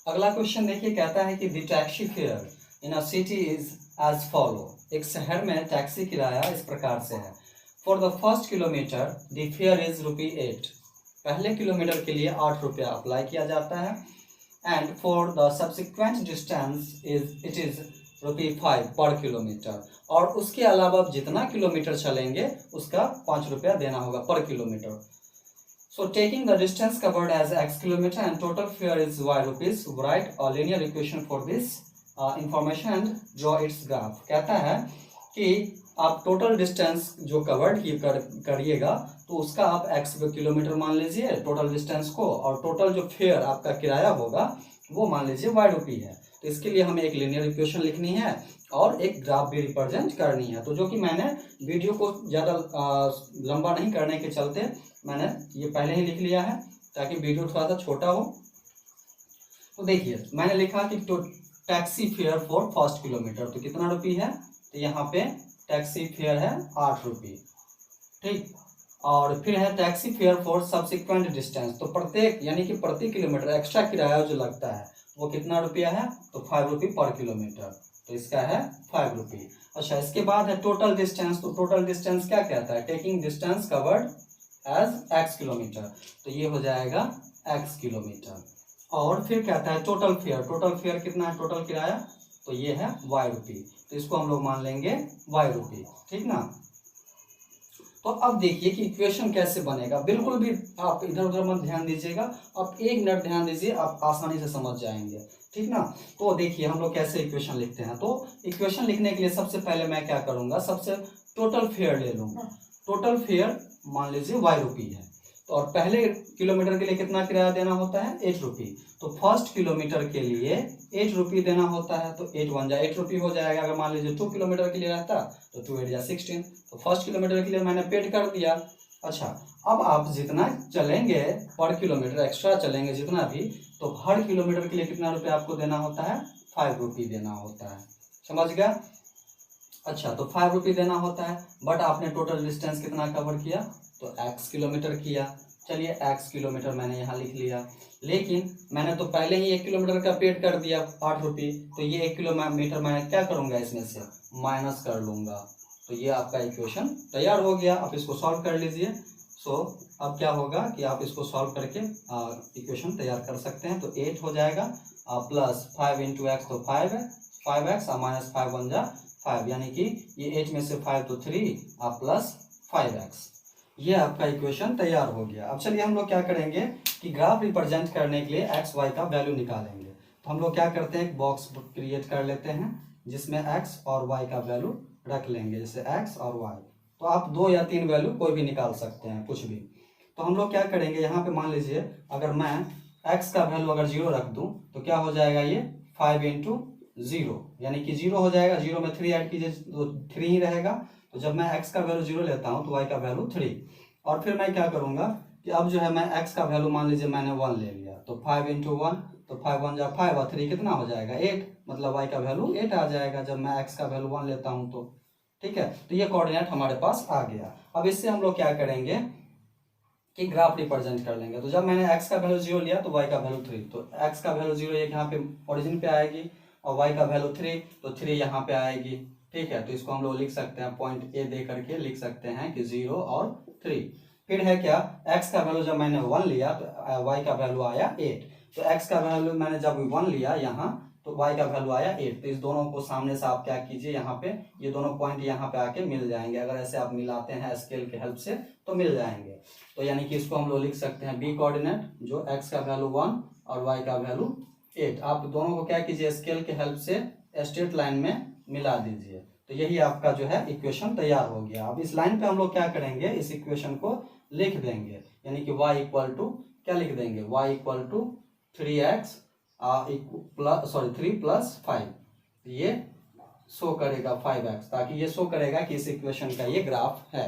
अगला क्वेश्चन देखिए, कहता है कि the taxi fare in a city is as follow. एक शहर में टैक्सी किराया इस प्रकार से है। For the first kilometre the fare is ₹8, पहले किलोमीटर के लिए 8 रुपया अप्लाई किया जाता है। And for the subsequent distance it is ₹5 पर किलोमीटर, और उसके अलावा जितना किलोमीटर चलेंगे उसका 5 रुपया देना होगा पर kilometre. So taking the distance covered as x kilometer and total fare is y rupees, write a linear equation for this information and draw its graph। कहता है कि आप टोटल डिस्टेंस जो कवर्ड करिएगा तो उसका आप x किलोमीटर मान लीजिए टोटल डिस्टेंस को, और टोटल जो फेयर आपका किराया होगा वो मान लीजिए y रुपी है। तो इसके लिए हमें एक लीनियर इक्वेशन लिखनी है और एक ग्राफ भी रिप्रेजेंट करनी है। तो जो कि मैंने वीडियो को ज़्यादा लंबा नहीं करने के चलते मैंने ये पहले ही लिख लिया है ताकि वीडियो थोड़ा सा छोटा हो। तो देखिए मैंने लिखा कि तो taxi fare for first kilometre, तो कितना रुपये है, तो यहाँ पे टैक्सी फेयर है 8 रुपये, ठीक। और फिर है taxi fare for subsequent distance, तो प्रत्येक यानी कि प्रति किलोमीटर एक्स्ट्रा किराया जो लगता है वो कितना रुपया है, तो 5 रुपये पर किलोमीटर, तो इसका है 5 रुपये। अच्छा, इसके बाद है टोटल डिस्टेंस। तो टोटल डिस्टेंस क्या कहता है, taking distance covered as x kilometre, तो ये हो जाएगा x किलोमीटर। और फिर कहता है टोटल फेयर, टोटल फेयर कितना है, टोटल किराया, तो ये है y रुपये, तो इसको हम लोग मान लेंगे y रुपये, ठीक ना। तो अब देखिए कि इक्वेशन कैसे बनेगा, बिल्कुल भी आप इधर उधर मत ध्यान दीजिएगा, आप 1 मिनट ध्यान दीजिए, आप आसानी से समझ जाएंगे। ठीक ना। तो देखिए हम लोग कैसे इक्वेशन लिखते हैं। तो इक्वेशन लिखने के लिए सबसे पहले मैं क्या करूंगा, सबसे टोटल फेयर ले लूंगा। टोटल फेयर मान लीजिए ₹y है, तो और पहले किलोमीटर के लिए कितना किराया देना होता है, ₹8। तो फर्स्ट किलोमीटर के लिए ₹8 देना होता है, तो 8 वन जा ₹8 हो जाएगा। अगर मान लीजिए 2 किलोमीटर के लिए रहता तो 2 8 जा 16, तो फर्स्ट किलोमीटर के लिए मैंने पेड कर दिया। अच्छा, अब आप जितना चलेंगे पर किलोमीटर एक्स्ट्रा चलेंगे जितना भी, तो हर किलोमीटर के लिए कितना रुपये आपको देना होता है, ₹5 देना होता है। समझ गया। अच्छा, तो ₹5 देना होता है, बट आपने टोटल डिस्टेंस कितना कवर किया, तो x किलोमीटर किया। चलिए x किलोमीटर मैंने यहाँ लिख लिया, लेकिन मैंने तो पहले ही 1 किलोमीटर का पेड कर दिया ₹8, तो ये 1 किलोमीटर मैं क्या करूँगा, इसमें से माइनस कर लूँगा। तो ये आपका इक्वेशन तैयार हो गया। आप इसको सॉल्व कर लीजिए। सो अब क्या होगा कि आप इसको सॉल्व करके इक्वेशन तैयार कर सकते हैं। तो 8 हो जाएगा प्लस 5 इंटू एक्स, तो 5x और माइनस 5 वन जा 5, यानी कि ये 8 में से 5 तो 3 प्लस 5x। ये आपका इक्वेशन तैयार हो गया। अब चलिए हम लोग क्या करेंगे कि ग्राफ रिप्रेजेंट करने के लिए एक्स वाई का वैल्यू निकालेंगे। तो हम लोग क्या करते हैं, एक बॉक्स क्रिएट कर लेते हैं जिसमें एक्स और वाई का वैल्यू रख लेंगे, जैसे एक्स और वाई। तो आप 2 या 3 वैल्यू कोई भी निकाल सकते हैं, कुछ भी। तो हम लोग क्या करेंगे, यहाँ पे मान लीजिए अगर मैं एक्स का वैल्यू अगर 0 रख दूँ तो क्या हो जाएगा, ये 5 इंटू 0 यानी कि 0 हो जाएगा। 0 में 3 ऐड कीजिए तो 3 ही रहेगा। तो जब मैं x का वैल्यू 0 लेता हूँ तो y का वैल्यू 3। और फिर मैं क्या करूँगा कि अब जो है मैं x का वैल्यू मान लीजिए मैंने 1 ले लिया, तो 5 इंटू 1, तो 5 1 जा 5 और 3 कितना हो जाएगा, 8, मतलब y का वैल्यू 8 आ जाएगा जब मैं x का वैल्यू 1 लेता हूँ तो। ठीक है, तो ये कोऑर्डिनेट हमारे पास आ गया। अब इससे हम लोग क्या करेंगे कि ग्राफ रिप्रेजेंट कर लेंगे। तो जब मैंने x का वैल्यू 0 लिया तो y का वैल्यू 3, तो x का वैल्यू 0 यहाँ पे ओरिजिन पे आएगी और y का वैल्यू 3, तो 3 यहाँ पे आएगी। ठीक है, तो इसको हम लोग लिख सकते हैं, पॉइंट ए दे करके लिख सकते हैं कि 0 और 3। फिर है क्या, x का वैल्यू जब मैंने 1 लिया तो y का वैल्यू आया 8। तो x का वैल्यू मैंने जब 1 लिया यहाँ, तो y का वैल्यू आया 8। तो इस दोनों को सामने से आप क्या कीजिए, यहाँ पे ये दोनों पॉइंट यहाँ पे आके मिल जाएंगे। अगर ऐसे आप मिलाते हैं स्केल के हेल्प से तो मिल जाएंगे। तो यानी कि इसको हम लोग लिख सकते हैं बी कोऑर्डिनेट, जो x का वैल्यू 1 और y का वैल्यू 8। आप दोनों को क्या कीजिए, स्केल के हेल्प से स्ट्रेट लाइन में मिला दीजिए। तो यही आपका जो है इक्वेशन तैयार हो गया। अब इस लाइन पे हम लोग क्या करेंगे, इस इक्वेशन को लिख देंगे, यानी कि y इक्वल टू क्या लिख देंगे, y equal to 3x plus 3 plus 5, ये शो करेगा 5x, ताकि ये शो करेगा कि इस इक्वेशन का ये ग्राफ है।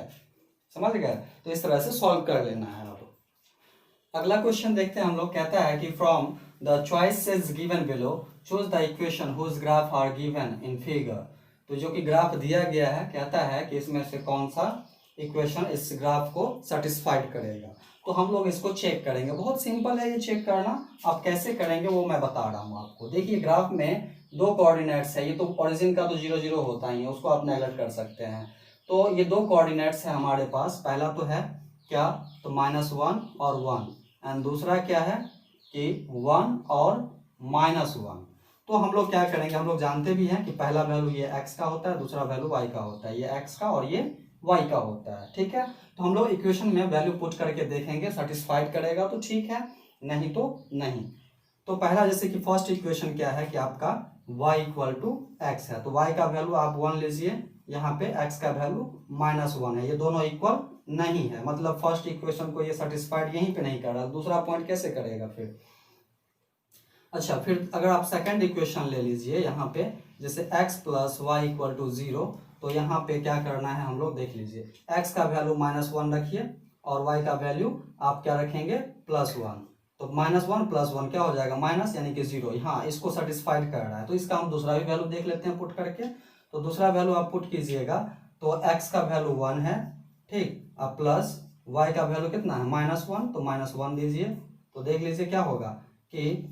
समझ गए। तो इस तरह से सॉल्व कर लेना है। अब अगला क्वेश्चन देखते हैं हम लोग। कहता है कि from the choices given below choose the equation whose graph are given in figure. तो जो कि ग्राफ दिया गया है, कहता है कि इसमें से कौन सा इक्वेशन इस ग्राफ को सेटिस्फाइड करेगा। तो हम लोग इसको चेक करेंगे। बहुत सिंपल है ये चेक करना। आप कैसे करेंगे वो मैं बता रहा हूँ आपको। देखिए ग्राफ में 2 कोऑर्डिनेट्स है। ये तो ओरिजिन का तो 0 0 होता ही है, उसको आप नेगलेक्ट कर सकते हैं। तो ये 2 कोऑर्डिनेट्स है हमारे पास। पहला तो है क्या, तो -1 और 1, एंड दूसरा क्या है कि 1 और -1। तो हम लोग क्या करेंगे, हम लोग जानते भी हैं कि पहला वैल्यू ये x का होता है, दूसरा वैल्यू y का होता है। ये x का और ये y का होता है। ठीक है, तो हम लोग इक्वेशन में वैल्यू पुट करके देखेंगे, सेटिस्फाइड करेगा तो ठीक है, नहीं तो नहीं। तो पहला जैसे कि फर्स्ट इक्वेशन क्या है कि आपका y इक्वल टू एक्स है, तो y का वैल्यू आप 1 लीजिए, यहाँ पे x का वैल्यू -1 है। ये दोनों इक्वल नहीं है, मतलब फर्स्ट इक्वेशन को ये सेटिस्फाइड यहीं पे नहीं कर रहा, दूसरा पॉइंट कैसे करेगा फिर। अच्छा, फिर अगर आप सेकंड इक्वेशन ले लीजिए, यहाँ पे जैसे x plus y equal to 0, तो यहाँ पे क्या करना है हम लोग देख लीजिए। x का वैल्यू -1 रखिए और y का वैल्यू आप क्या रखेंगे, +1। तो -1 + 1 क्या हो जाएगा, माइनस, यानी कि 0। हाँ, इसको सेटिस्फाइड कर रहा है। तो इसका हम दूसरा भी वैल्यू देख लेते हैं पुट करके। तो दूसरा वैल्यू आप पुट कीजिएगा, तो x का वैल्यू 1 है, ठीक, अब प्लस y का वैल्यू कितना है, -1, तो -1 दीजिए। तो देख लीजिए क्या होगा कि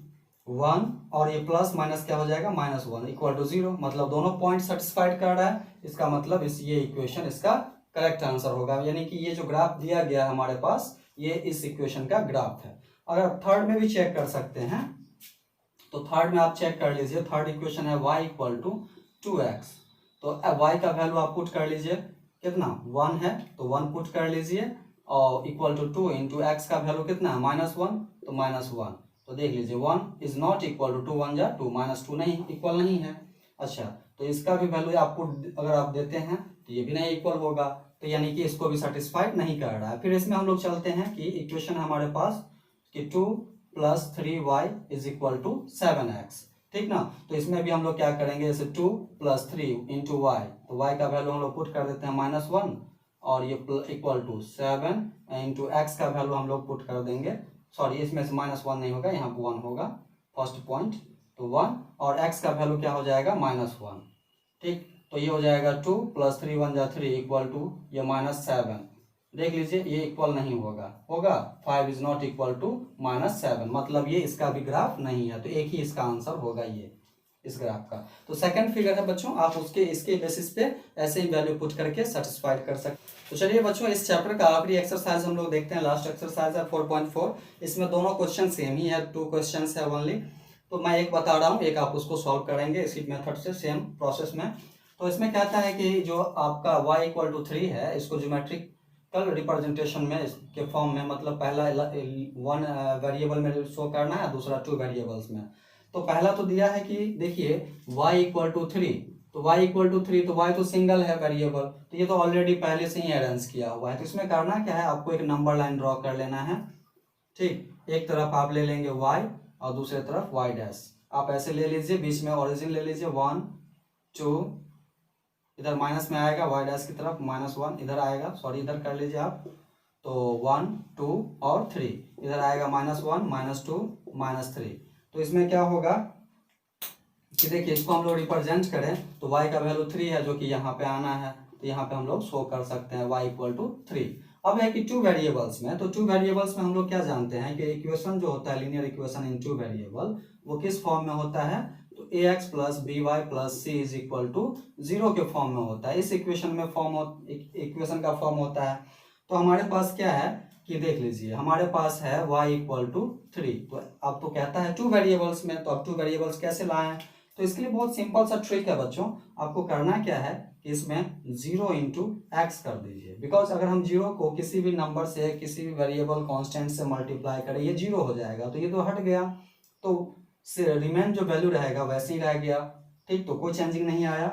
1 और ये प्लस माइनस क्या हो जाएगा, -1 इक्वल टू 0। मतलब दोनों पॉइंट सेटिस्फाइड कर रहा है। इसका मतलब ये इक्वेशन इसका करेक्ट आंसर होगा। यानी कि ये जो ग्राफ दिया गया है हमारे पास, ये इस इक्वेशन का ग्राफ है। अगर थर्ड में भी चेक कर सकते हैं, तो थर्ड में आप चेक कर लीजिए। थर्ड इक्वेशन है y इक्वल टू 2x। तो y का वैल्यू आप पुट कर लीजिए, कितना 1 है, तो 1 पुट कर लीजिए, और इक्वल टू 2 इंटू एक्स का वैल्यू कितना है, -1, तो -1। तो देख लीजिए 1 इज नॉट इक्वल टू 2 1 जा 2 -2 नहीं इक्वल नहीं है। अच्छा, तो इसका भी वैल्यू आपको अगर आप देते हैं तो ये भी नहीं इक्वल होगा, तो यानी कि इसको भी सेटिस्फाइड नहीं कर रहा है। फिर इसमें हम लोग चलते हैं कि इक्वेशन हमारे पास कि 2 + 3y is equal to 7x, ठीक ना। तो इसमें भी हम लोग क्या करेंगे, जैसे 2 + 3 इंटू वाई, तो y का वैल्यू हम लोग पुट कर देते हैं -1 और ये इक्वल टू 7 इंटू एक्स का वैल्यू हम लोग पुट कर देंगे, सॉरी इसमें से -1 नहीं होगा, यहाँ 1 होगा फर्स्ट पॉइंट, तो 1 और x का वैल्यू क्या हो जाएगा -1, ठीक। तो ये हो जाएगा 2 + 3 1 जा 3 इक्वल टू ये -7, देख लीजिए ये इक्वल नहीं होगा, 5 इज नॉट इक्वल टू -7, मतलब ये इसका भी ग्राफ नहीं है, तो एक ही इसका आंसर होगा ये इस ग्राफ का। तो सेकंड फिगर है बच्चों, आप उसके इसके बेसिस पे ऐसे ही वैल्यू पुट करके सेटिस्फाइड कर सकते। तो चलिए बच्चों, इस चैप्टर का आखिरी एक्सरसाइज हम लोग देखते हैं, लास्ट एक्सरसाइज है 4.4। इसमें दोनों क्वेश्चन सेम ही है, 2 क्वेश्चन है ओनली। तो मैं एक बता रहा हूँ, एक आप उसको सॉल्व करेंगे इसी मेथड से, सेम प्रोसेस में। तो इसमें कहता है कि जो आपका y = 3 है, इसको ज्योमेट्रिकल रिप्रेजेंटेशन में के फॉर्म में, मतलब पहला 1 वेरिएबल में शो करना है, दूसरा 2 वेरिएबल्स में। तो पहला तो दिया है कि देखिए y = 3, तो y = 3, तो y तो सिंगल है वेरिएबल, तो ये तो ऑलरेडी पहले से ही अरेंज किया हुआ है। तो इसमें करना क्या है, आपको एक नंबर लाइन ड्रॉ कर लेना है, ठीक। एक तरफ आप ले लेंगे y और दूसरे तरफ y', आप ऐसे ले लीजिए, बीच में ओरिजिन ले लीजिए 1 2, इधर माइनस में आएगा y' की तरफ -1, इधर आएगा, सॉरी इधर कर लीजिए आप, तो 1 2 और 3, इधर आएगा -1 -2 -3। तो इसमें क्या होगा कि देखिए इसको हम लोग रिप्रेजेंट करें तो y का वैल्यू 3 है, जो कि यहाँ पे आना है, तो यहाँ पे हम लोग शो कर सकते हैं y = 3। अब है कि 2 वेरिएबल्स में, तो 2 वेरिएबल्स में हम लोग क्या जानते हैं कि इक्वेशन जो होता है, लीनियर इक्वेशन इन 2 वेरिएबल, वो किस फॉर्म में होता है, तो ax + by + c = 0 के फॉर्म में होता है। इस इक्वेशन में इक्वेशन का फॉर्म होता है। तो हमारे पास क्या है कि देख लीजिए, हमारे पास है y = 3, तो अब तो कहता है 2 वेरिएबल्स में, तो अब 2 वेरिएबल्स कैसे लाएं। तो इसके लिए बहुत सिंपल सा ट्रिक है बच्चों, आपको करना क्या है कि इसमें 0 × x कर दीजिए, बिकॉज अगर हम 0 को किसी भी नंबर से, किसी भी वेरिएबल कांस्टेंट से मल्टीप्लाई करें, ये 0 हो जाएगा, तो ये तो हट गया, तो रिमेन जो वैल्यू रहेगा वैसे ही रह गया, ठीक। तो कोई चेंजिंग नहीं आया।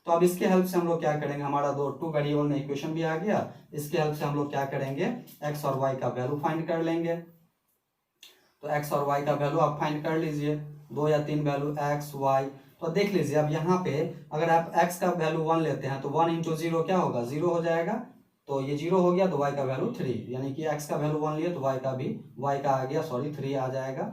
तो अब इसके हेल्प से हम लोग क्या करेंगे, हमारा 2 वेरिएबल में इक्वेशन भी आ गया, इसके हेल्प से हम लोग क्या करेंगे, x और y का वैल्यू फाइंड कर लेंगे। तो x और y का वैल्यू आप फाइंड कर लीजिए, 2 या 3 वैल्यू x y। तो देख लीजिए, अब यहाँ पे अगर आप x का वैल्यू 1 लेते हैं तो 1 × 0 क्या होगा, 0 हो जाएगा, तो ये 0 हो गया, तो y का वैल्यू 3, यानी कि x का वैल्यू 1 लिए तो y का आ गया, सॉरी 3 आ जाएगा।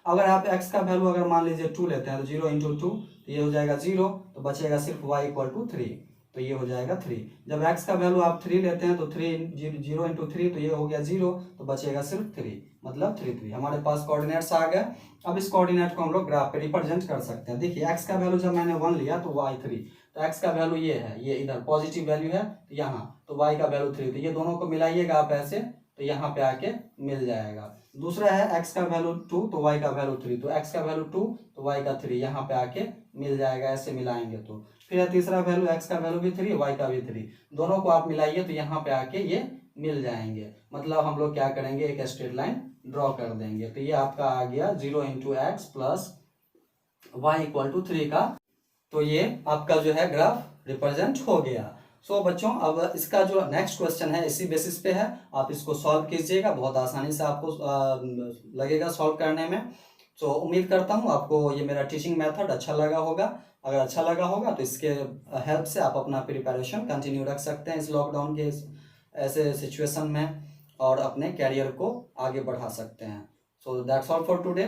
अगर आप x का वैल्यू अगर मान लीजिए 2 लेते हैं तो 0 × 2, तो ये हो जाएगा 0, तो बचेगा सिर्फ y = 3, तो ये हो जाएगा 3। जब x का वैल्यू आप 3 लेते हैं तो 0 × 3, तो ये हो गया 0, तो बचेगा सिर्फ 3, मतलब 3 3। हमारे पास कोऑर्डिनेट्स आ गए। अब इस कोऑर्डिनेट को हम लोग ग्राफ पे रिप्रेजेंट कर सकते हैं। देखिए x का वैल्यू जब मैंने 1 लिया तो y 3, तो x का वैल्यू ये है, ये इधर पॉजिटिव वैल्यू है, तो यहाँ तो y का वैल्यू 3, तो ये दोनों को मिलाइएगा आप ऐसे, तो यहाँ पे आके मिल जाएगा। दूसरा है x का वैल्यू 2, तो y का वैल्यू 3, तो x का वैल्यू 2 तो y का 3, यहाँ पे आके मिल जाएगा, ऐसे मिलाएंगे तो। फिर है तीसरा वैल्यू, x का वैल्यू भी 3 y का भी 3, दोनों को आप मिलाइए तो यहाँ पे आके ये मिल जाएंगे। मतलब हम लोग क्या करेंगे, एक स्ट्रेट लाइन ड्रॉ कर देंगे, तो ये आपका आ गया 0 × x + y = 3 का, तो ये आपका जो है ग्राफ रिप्रेजेंट हो गया। सो बच्चों, अब इसका जो नेक्स्ट क्वेश्चन है इसी बेसिस पे है, आप इसको सॉल्व कीजिएगा, बहुत आसानी से आपको लगेगा सॉल्व करने में। सो उम्मीद करता हूँ आपको ये मेरा टीचिंग मेथड अच्छा लगा होगा। अगर अच्छा लगा होगा तो इसके हेल्प से आप अपना प्रिपरेशन कंटिन्यू रख सकते हैं इस लॉकडाउन के ऐसे सिचुएशन में, और अपने कैरियर को आगे बढ़ा सकते हैं। So that's all for today.